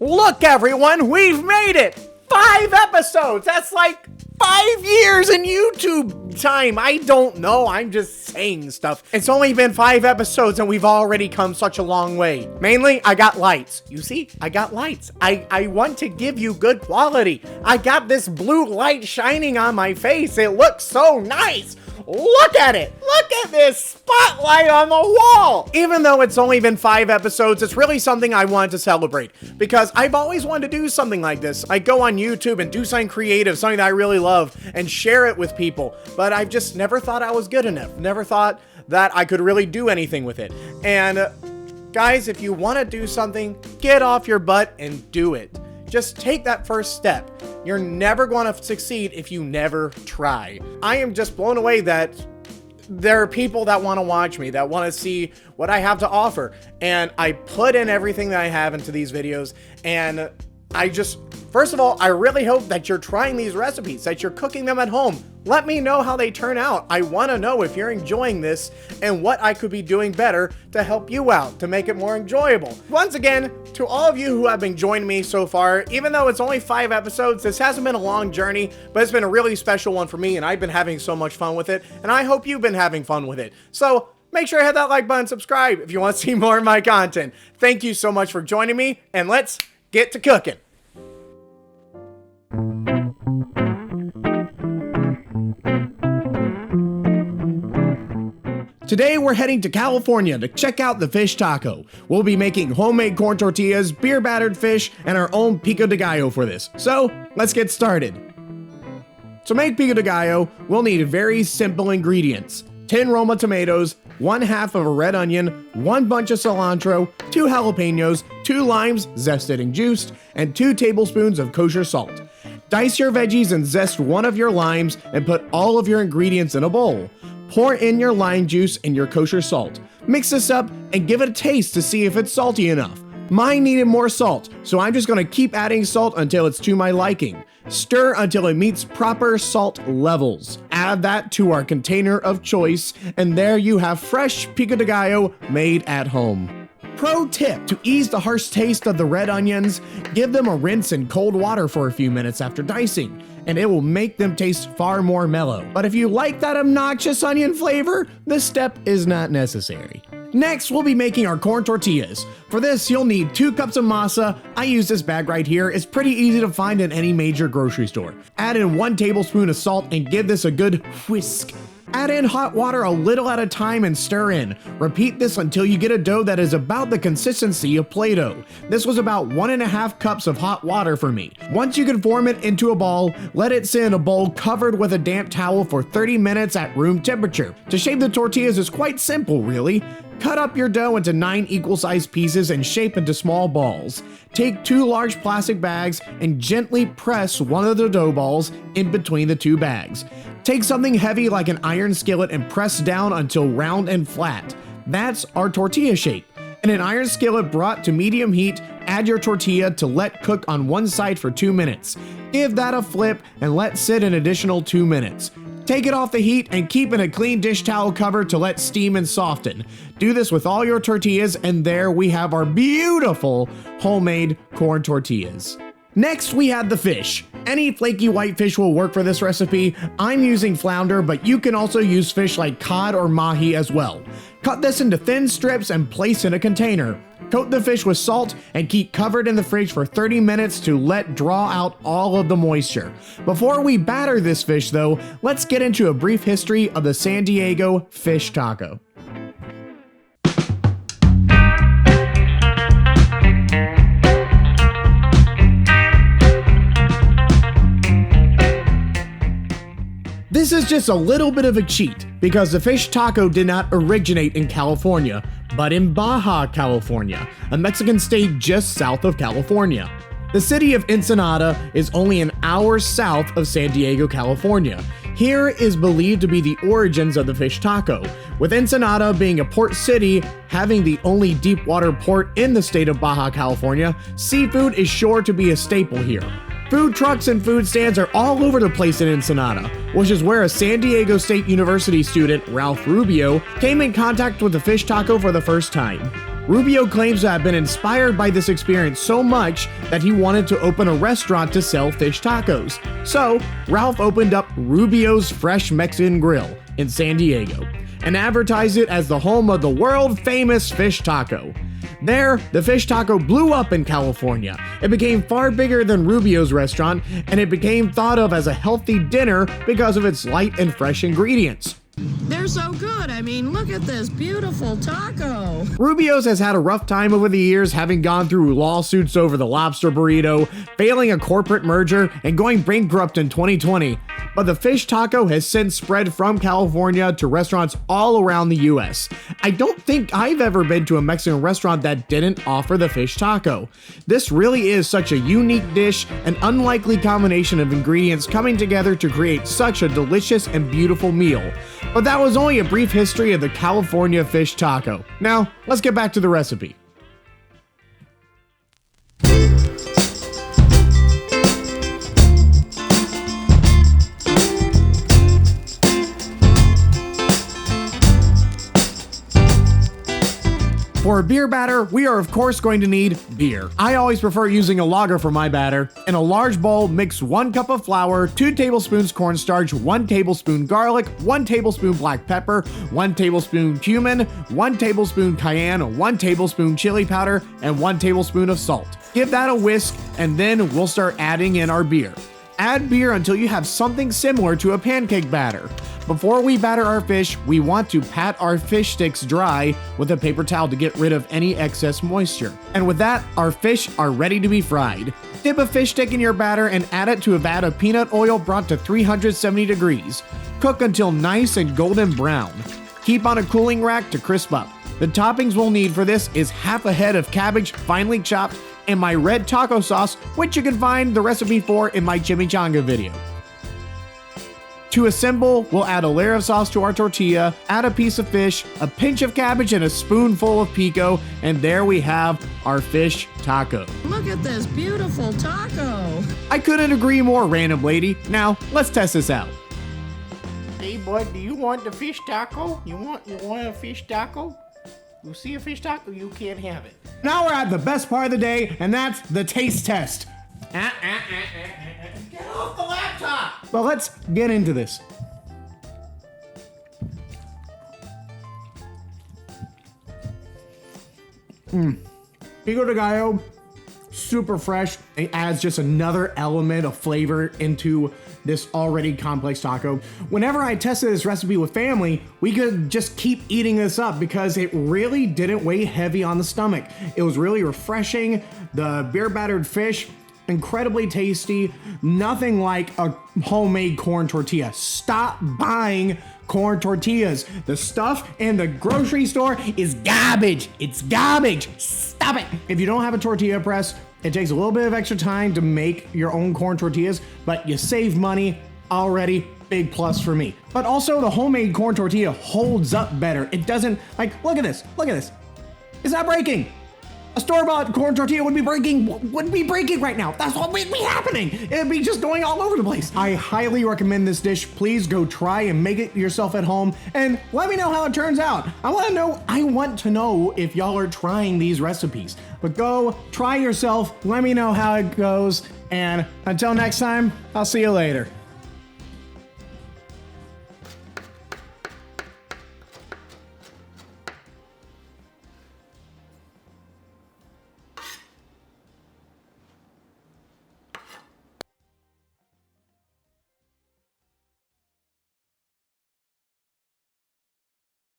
Look, everyone, we've made it! 5 episodes! That's like 5 years in YouTube time. I don't know. I'm just saying stuff. It's only been 5 episodes and we've already come such a long way. Mainly, I got lights. You see, I got lights. I want to give you good quality. I got this blue light shining on my face. It looks so nice. Look at it! Look at this spotlight on the wall! Even though it's only been 5 episodes, it's really something I wanted to celebrate, because I've always wanted to do something like this. I go on YouTube and do something creative, something that I really love, and share it with people, but I've just never thought I was good enough. Never thought that I could really do anything with it. And guys, if you want to do something, get off your butt and do it. Just take that first step. You're never going to succeed if you never try. I am just blown away that there are people that want to watch me, that want to see what I have to offer. And I put in everything that I have into these videos. And first of all, I really hope that you're trying these recipes, that you're cooking them at home. Let me know how they turn out. I want to know if you're enjoying this and what I could be doing better to help you out, to make it more enjoyable. Once again, to all of you who have been joining me so far, even though it's only 5 episodes, this hasn't been a long journey, but it's been a really special one for me, and I've been having so much fun with it, and I hope you've been having fun with it. So make sure to hit that like button, subscribe if you want to see more of my content. Thank you so much for joining me, and let's get to cooking. Today we're heading to California to check out the fish taco. We'll be making homemade corn tortillas, beer battered fish, and our own Pico De Gallo for this. So let's get started. To make Pico De Gallo, we'll need very simple ingredients: 10 Roma tomatoes, 1/2 of a red onion, 1 bunch of cilantro, 2 jalapeños, 2 limes, zested and juiced, and 2 tablespoons of kosher salt. Dice your veggies and zest one of your limes and put all of your ingredients in a bowl. Pour in your lime juice and your kosher salt. Mix this up and give it a taste to see if it's salty enough. Mine needed more salt, so I'm just gonna keep adding salt until it's to my liking. Stir until it meets proper salt levels. Add that to our container of choice, and there you have fresh Pico De Gallo made at home. Pro tip: to ease the harsh taste of the red onions, give them a rinse in cold water for a few minutes after dicing, and it will make them taste far more mellow. But if you like that obnoxious onion flavor, this step is not necessary. Next, we'll be making our corn tortillas. For this, you'll need 2 cups of masa. I use this bag right here. It's pretty easy to find in any major grocery store. Add in 1 tablespoon of salt and give this a good whisk. Add in hot water a little at a time and stir in. Repeat this until you get a dough that is about the consistency of Play-Doh. This was about 1.5 cups of hot water for me. Once you can form it into a ball, let it sit in a bowl covered with a damp towel for 30 minutes at room temperature. To shape the tortillas is quite simple, really. Cut up your dough into 9 equal-sized pieces and shape into small balls. Take 2 large plastic bags and gently press one of the dough balls in between the 2 bags. Take something heavy like an iron skillet and press down until round and flat. That's our tortilla shape. In an iron skillet brought to medium heat, add your tortilla to let cook on one side for 2 minutes. Give that a flip and let sit an additional 2 minutes. Take it off the heat and keep in a clean dish towel cover to let steam and soften. Do this with all your tortillas, and there we have our beautiful homemade corn tortillas. Next, we have the fish. Any flaky white fish will work for this recipe. I'm using flounder, but you can also use fish like cod or mahi as well. Cut this into thin strips and place in a container. Coat the fish with salt and keep covered in the fridge for 30 minutes to let draw out all of the moisture. Before we batter this fish though, let's get into a brief history of the San Diego fish taco. This is just a little bit of a cheat, because the fish taco did not originate in California, but in Baja California, a Mexican state just south of California. The city of Ensenada is only an hour south of San Diego, California. Here is believed to be the origins of the fish taco, with Ensenada being a port city, having the only deep water port in the state of Baja California. Seafood is sure to be a staple here. Food trucks and food stands are all over the place in Ensenada, which is where a San Diego State University student, Ralph Rubio, came in contact with the fish taco for the first time. Rubio claims to have been inspired by this experience so much that he wanted to open a restaurant to sell fish tacos. So, Ralph opened up Rubio's Fresh Mexican Grill in San Diego and advertised it as the home of the world-famous fish taco. There, the fish taco blew up in California. It became far bigger than Rubio's restaurant, and it became thought of as a healthy dinner because of its light and fresh ingredients. They're so good. I mean, look at this beautiful taco. Rubio's has had a rough time over the years, having gone through lawsuits over the lobster burrito, failing a corporate merger, and going bankrupt in 2020. But the fish taco has since spread from California to restaurants all around the US. I don't think I've ever been to a Mexican restaurant that didn't offer the fish taco. This really is such a unique dish, an unlikely combination of ingredients coming together to create such a delicious and beautiful meal. But that was only a brief history of the California fish taco. Now, let's get back to the recipe. For a beer batter, we are of course going to need beer. I always prefer using a lager for my batter. In a large bowl, mix 1 cup of flour, 2 tablespoons cornstarch, 1 tablespoon garlic, 1 tablespoon black pepper, 1 tablespoon cumin, 1 tablespoon cayenne, 1 tablespoon chili powder, and 1 tablespoon of salt. Give that a whisk, and then we'll start adding in our beer. Add beer until you have something similar to a pancake batter. Before we batter our fish, we want to pat our fish sticks dry with a paper towel to get rid of any excess moisture. And with that, our fish are ready to be fried. Dip a fish stick in your batter and add it to a vat of peanut oil brought to 370 degrees. Cook until nice and golden brown. Keep on a cooling rack to crisp up. The toppings we'll need for this is half a head of cabbage finely chopped and my red taco sauce, which you can find the recipe for in my chimichanga video. To assemble, we'll add a layer of sauce to our tortilla, add a piece of fish, a pinch of cabbage, and a spoonful of pico, and there we have our fish taco. Look at this beautiful taco. I couldn't agree more, random lady. Now, let's test this out. Hey bud, do you want the fish taco? You want a fish taco? You see a fish taco, you can't have it. Now we're at the best part of the day, and that's the taste test. Get off the laptop! Well, let's get into this. Pico De Gallo, super fresh. It adds just another element of flavor into this already complex taco. Whenever I tested this recipe with family, we could just keep eating this up because it really didn't weigh heavy on the stomach. It was really refreshing. The beer battered fish, incredibly tasty. Nothing like a homemade corn tortilla. Stop buying corn tortillas. The stuff in the grocery store is garbage. It's garbage. Stop it. If you don't have a tortilla press, it takes a little bit of extra time to make your own corn tortillas, but you save money already. Big plus for me. But also the homemade corn tortilla holds up better. It doesn't, like, look at this. Look at this. It's not breaking. A store-bought corn tortilla would be breaking right now. That's what would be happening. It'd be just going all over the place. I highly recommend this dish. Please go try and make it yourself at home and let me know how it turns out. I want to know if y'all are trying these recipes. But go try yourself. Let me know how it goes. And until next time, I'll see you later.